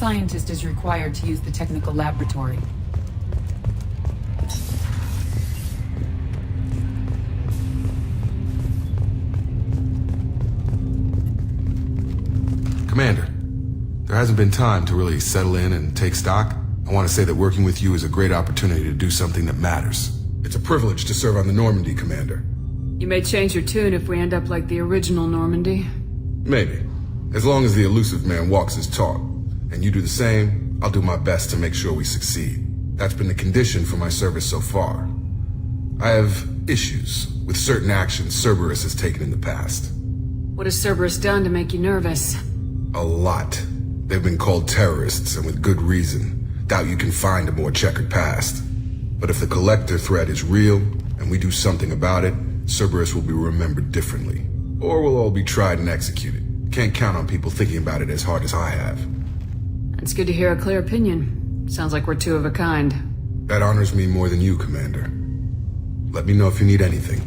scientist is required to use the technical laboratory. Commander, there hasn't been time to really settle in and take stock. I want to say that working with you is a great opportunity to do something that matters. It's a privilege to serve on the Normandy, Commander. You may change your tune if we end up like the original Normandy. Maybe. As long as the elusive man walks his talk, and you do the same, I'll do my best to make sure we succeed. That's been the condition for my service so far. I have issues with certain actions Cerberus has taken in the past. What has Cerberus done to make you nervous? A lot. They've been called terrorists, and with good reason. Doubt you can find a more checkered past. But if the Collector threat is real, and we do something about it, Cerberus will be remembered differently. Or we'll all be tried and executed. Can't count on people thinking about it as hard as I have. It's good to hear a clear opinion. Sounds like we're two of a kind. That honors me more than you, Commander. Let me know if you need anything.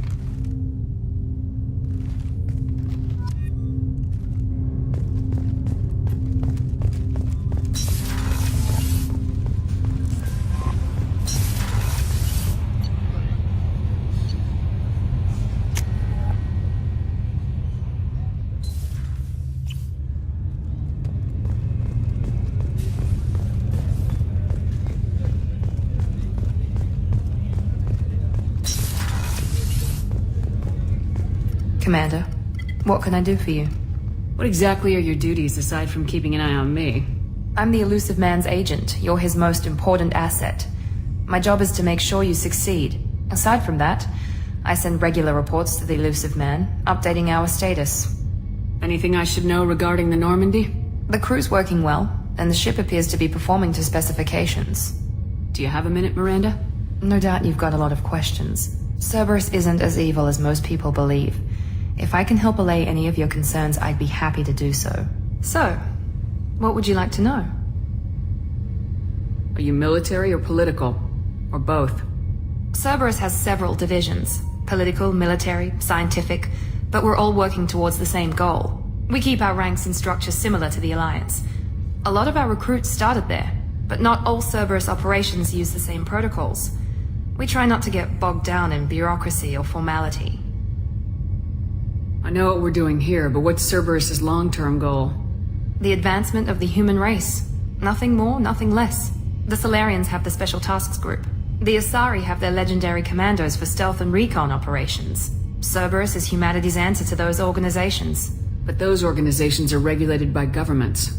Commander, what can I do for you? What exactly are your duties aside from keeping an eye on me? I'm the elusive man's agent. You're his most important asset. My job is to make sure you succeed. Aside from that, I send regular reports to the elusive man, updating our status. Anything I should know regarding the Normandy? The crew's working well, and the ship appears to be performing to specifications. Do you have a minute, Miranda? No doubt you've got a lot of questions. Cerberus isn't as evil as most people believe. If I can help allay any of your concerns, I'd be happy to do so. So, what would you like to know? Are you military or political? Or both? Cerberus has several divisions. Political, military, scientific, but we're all working towards the same goal. We keep our ranks and structure similar to the Alliance. A lot of our recruits started there, but not all Cerberus operations use the same protocols. We try not to get bogged down in bureaucracy or formality. I know what we're doing here, but what's Cerberus's long-term goal? The advancement of the human race. Nothing more, nothing less. The Solarians have the Special Tasks Group. The Asari have their legendary commandos for stealth and recon operations. Cerberus is humanity's answer to those organizations. But those organizations are regulated by governments.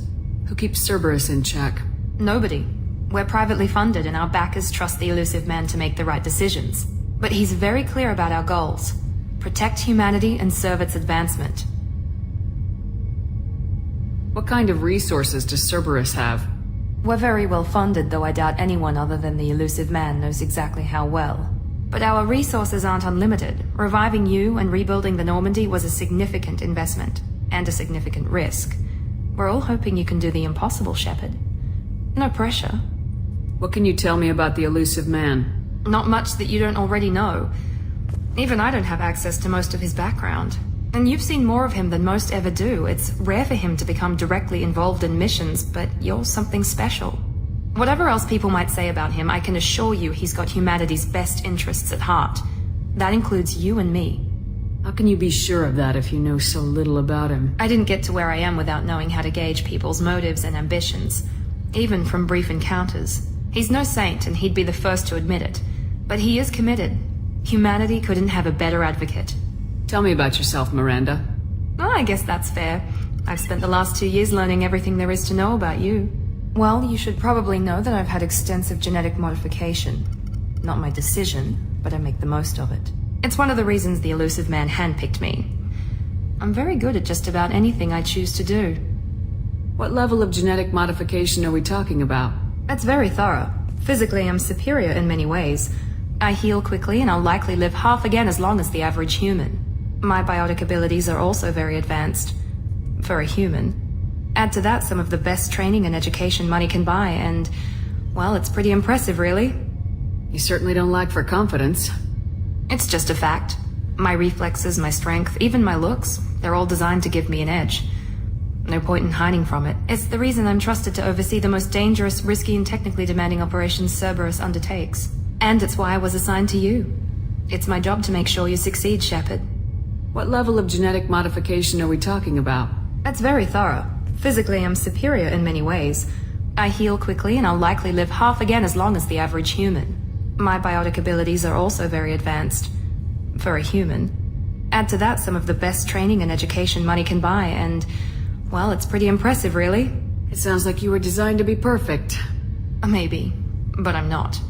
Who keeps Cerberus in check? Nobody. We're privately funded and our backers trust the elusive man to make the right decisions. But he's very clear about our goals. Protect humanity and serve its advancement. What kind of resources does Cerberus have? We're very well funded, though I doubt anyone other than the elusive man knows exactly how well. But our resources aren't unlimited. Reviving you and rebuilding the Normandy was a significant investment, and a significant risk. We're all hoping you can do the impossible, Shepard. No pressure. What can you tell me about the elusive man? Not much that you don't already know. Even I don't have access to most of his background. And you've seen more of him than most ever do. It's rare for him to become directly involved in missions, but you're something special. Whatever else people might say about him, I can assure you he's got humanity's best interests at heart. That includes you and me. How can you be sure of that if you know so little about him? I didn't get to where I am without knowing how to gauge people's motives and ambitions, even from brief encounters. He's no saint, and he'd be the first to admit it. But he is committed. Humanity couldn't have a better advocate. Tell me about yourself, Miranda. Oh, I guess that's fair. I've spent the last 2 years learning everything there is to know about you. Well, you should probably know that I've had extensive genetic modification. Not my decision, but I make the most of it. It's one of the reasons the elusive man handpicked me. I'm very good at just about anything I choose to do. What level of genetic modification are we talking about? It's very thorough. Physically, I'm superior in many ways. I heal quickly, and I'll likely live half again as long as the average human. My biotic abilities are also very advanced. For a human. Add to that some of the best training and education money can buy, and, well, it's pretty impressive, really. You certainly don't lack for confidence. It's just a fact. My reflexes, my strength, even my looks, they're all designed to give me an edge. No point in hiding from it. It's the reason I'm trusted to oversee the most dangerous, risky, and technically demanding operations Cerberus undertakes. And it's why I was assigned to you. It's my job to make sure you succeed, Shepard. What level of genetic modification are we talking about? That's very thorough. Physically, I'm superior in many ways. I heal quickly, and I'll likely live half again as long as the average human. My biotic abilities are also very advanced. For a human. Add to that some of the best training and education money can buy, and... well, it's pretty impressive, really. It sounds like you were designed to be perfect. Maybe, but I'm not.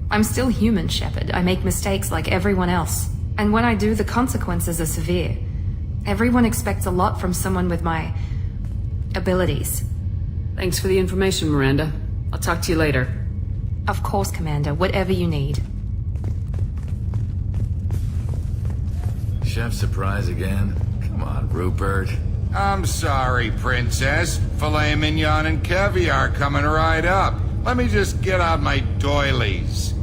I'm still human, Shepard. I make mistakes like everyone else. And when I do, the consequences are severe. Everyone expects a lot from someone with my... abilities. Thanks for the information, Miranda. I'll talk to you later. Of course, Commander. Whatever you need. Chef surprise again? Come on, Rupert. I'm sorry, Princess. Filet mignon and caviar coming right up. Let me just get out my doilies.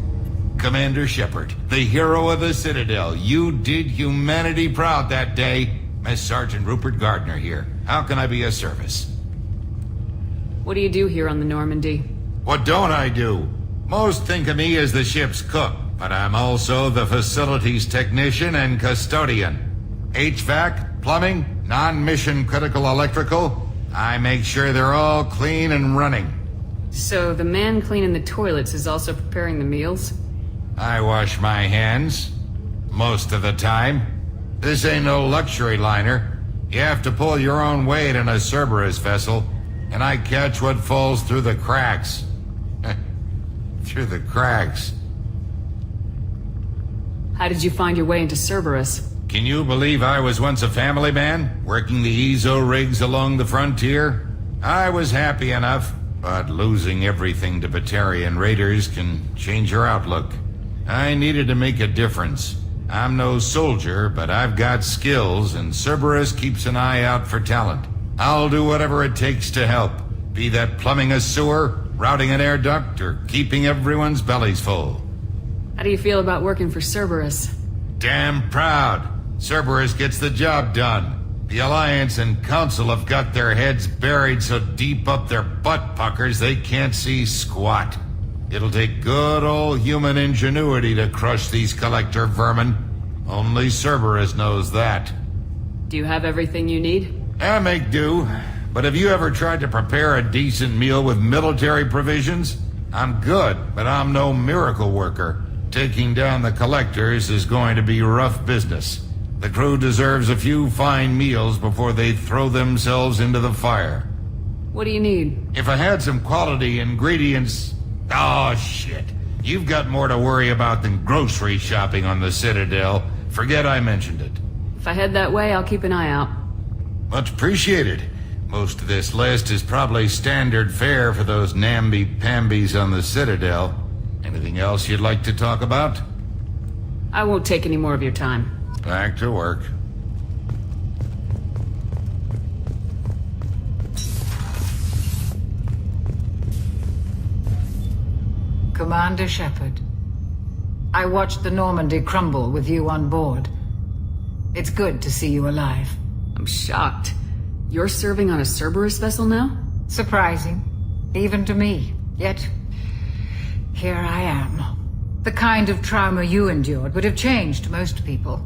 Commander Shepard, the hero of the Citadel. You did humanity proud that day. Mess Sergeant Rupert Gardner here. How can I be of service? What do you do here on the Normandy? What don't I do? Most think of me as the ship's cook, but I'm also the facilities technician and custodian. HVAC, plumbing, non-mission critical electrical. I make sure they're all clean and running. So the man cleaning the toilets is also preparing the meals? I wash my hands. Most of the time. This ain't no luxury liner. You have to pull your own weight in a Cerberus vessel, and I catch what falls through the cracks. Through the cracks. How did you find your way into Cerberus? Can you believe I was once a family man, working the EZO rigs along the frontier? I was happy enough, but losing everything to Batarian raiders can change your outlook. I needed to make a difference. I'm no soldier, but I've got skills, and Cerberus keeps an eye out for talent. I'll do whatever it takes to help, be that plumbing a sewer, routing an air duct, or keeping everyone's bellies full. How do you feel about working for Cerberus? Damn proud. Cerberus gets the job done. The Alliance and Council have got their heads buried so deep up their butt puckers they can't see squat. It'll take good old human ingenuity to crush these collector vermin. Only Cerberus knows that. Do you have everything you need? I make do. But have you ever tried to prepare a decent meal with military provisions? I'm good, but I'm no miracle worker. Taking down the collectors is going to be rough business. The crew deserves a few fine meals before they throw themselves into the fire. What do you need? If I had some quality ingredients... Oh, shit. You've got more to worry about than grocery shopping on the Citadel. Forget I mentioned it. If I head that way, I'll keep an eye out. Much appreciated. Most of this list is probably standard fare for those namby-pambies on the Citadel. Anything else you'd like to talk about? I won't take any more of your time. Back to work. Commander Shepard, I watched the Normandy crumble with you on board. It's good to see you alive. I'm shocked. You're serving on a Cerberus vessel now? Surprising, even to me. Yet, here I am. The kind of trauma you endured would have changed most people.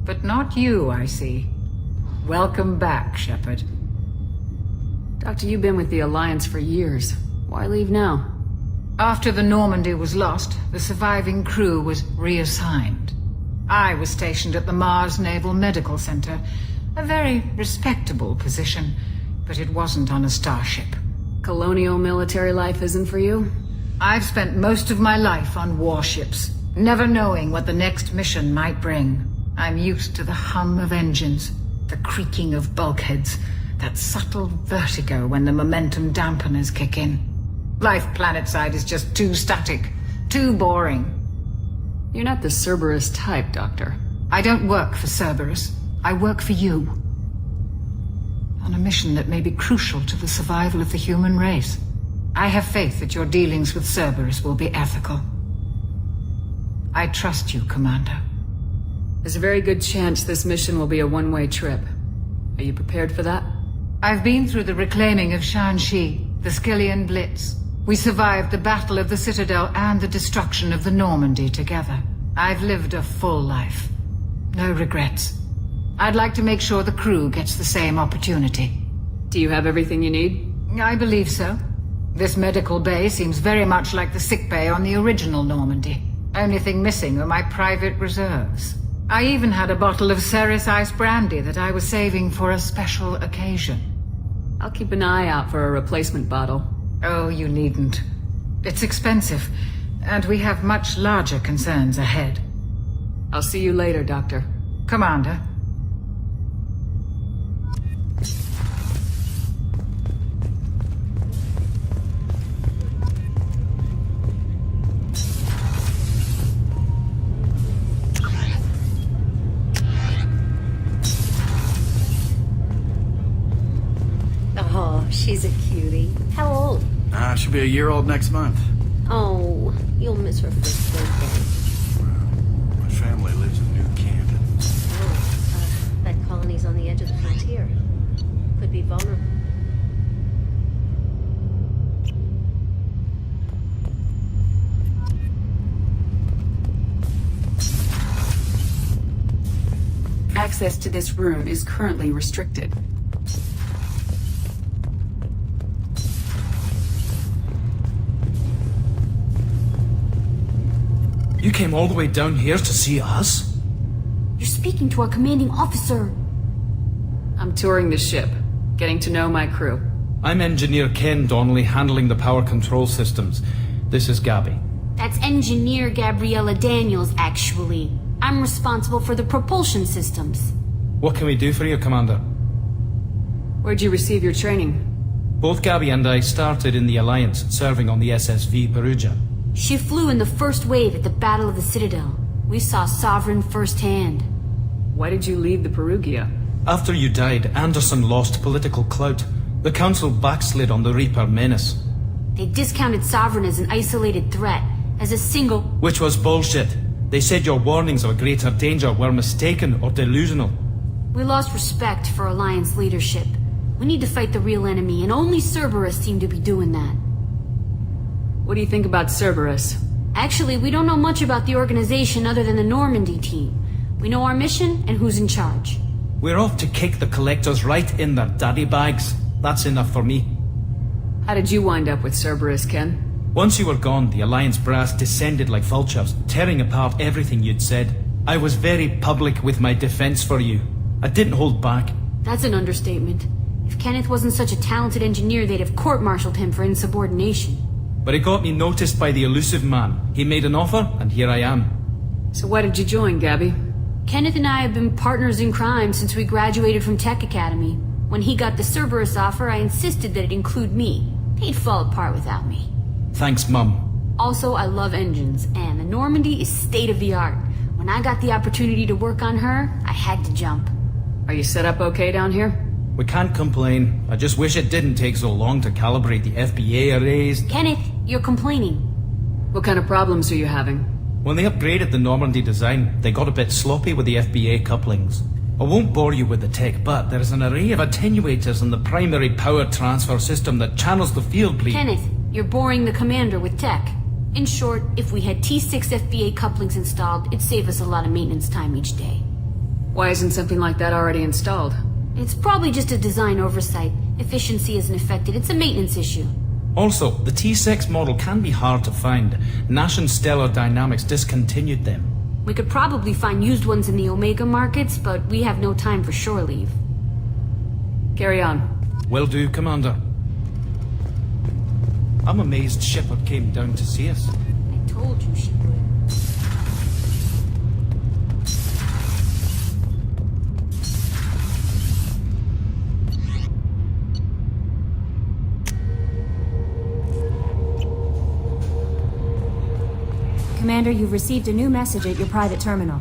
But not you, I see. Welcome back, Shepard. Doctor, you've been with the Alliance for years. Why leave now? After the Normandy was lost, the surviving crew was reassigned. I was stationed at the Mars Naval Medical Center, a very respectable position, but it wasn't on a starship. Colonial military life isn't for you? I've spent most of my life on warships, never knowing what the next mission might bring. I'm used to the hum of engines, the creaking of bulkheads, that subtle vertigo when the momentum dampeners kick in. Life planetside is just too static, too boring. You're not the Cerberus type, Doctor. I don't work for Cerberus. I work for you. On a mission that may be crucial to the survival of the human race. I have faith that your dealings with Cerberus will be ethical. I trust you, Commander. There's a very good chance this mission will be a one-way trip. Are you prepared for that? I've been through the reclaiming of Shanxi, the Skillian Blitz. We survived the Battle of the Citadel and the destruction of the Normandy together. I've lived a full life. No regrets. I'd like to make sure the crew gets the same opportunity. Do you have everything you need? I believe so. This medical bay seems very much like the sick bay on the original Normandy. Only thing missing are my private reserves. I even had a bottle of Cerberus ice brandy that I was saving for a special occasion. I'll keep an eye out for a replacement bottle. Oh, you needn't. It's expensive, and we have much larger concerns ahead. I'll see you later, Doctor. Commander. Oh, she's a cutie. How old? She'll be a year old next month. Oh, you'll miss her first birthday. Well, my family lives in New Camden. Oh, that colony's on the edge of the frontier. Could be vulnerable. Access to this room is currently restricted. You came all the way down here to see us? You're speaking to our commanding officer. I'm touring the ship, getting to know my crew. I'm Engineer Ken Donnelly, handling the power control systems. This is Gabby. That's Engineer Gabriella Daniels, actually. I'm responsible for the propulsion systems. What can we do for you, Commander? Where'd you receive your training? Both Gabby and I started in the Alliance, serving on the SSV Perugia. She flew in the first wave at the Battle of the Citadel. We saw Sovereign firsthand. Why did you leave the Perugia? After you died, Anderson lost political clout. The Council backslid on the Reaper menace. They discounted Sovereign as an isolated threat, as a single... Which was bullshit. They said your warnings of a greater danger were mistaken or delusional. We lost respect for Alliance leadership. We need to fight the real enemy, and only Cerberus seemed to be doing that. What do you think about Cerberus? Actually, we don't know much about the organization other than the Normandy team. We know our mission and who's in charge. We're off to kick the Collectors right in their daddy bags. That's enough for me. How did you wind up with Cerberus, Ken? Once you were gone, the Alliance brass descended like vultures, tearing apart everything you'd said. I was very public with my defense for you. I didn't hold back. That's an understatement. If Kenneth wasn't such a talented engineer, they'd have court-martialed him for insubordination. But it got me noticed by the elusive man. He made an offer, and here I am. So why did you join, Gabby? Kenneth and I have been partners in crime since we graduated from Tech Academy. When he got the Cerberus offer, I insisted that it include me. He'd fall apart without me. Thanks, Mum. Also, I love engines, and the Normandy is state-of-the-art. When I got the opportunity to work on her, I had to jump. Are you set up okay down here? We can't complain. I just wish it didn't take so long to calibrate the FBA arrays. Kenneth, you're complaining. What kind of problems are you having? When they upgraded the Normandy design, they got a bit sloppy with the FBA couplings. I won't bore you with the tech, but there is an array of attenuators in the primary power transfer system that channels the field bleed. Kenneth, you're boring the commander with tech. In short, if we had T6 FBA couplings installed, it'd save us a lot of maintenance time each day. Why isn't something like that already installed? It's probably just a design oversight. Efficiency isn't affected. It's a maintenance issue. Also, the T6 model can be hard to find. Nash and Stellar Dynamics discontinued them. We could probably find used ones in the Omega markets, but we have no time for shore leave. Carry on. Will do, Commander. I'm amazed Shepard came down to see us. I told you she would. Commander, you've received a new message at your private terminal.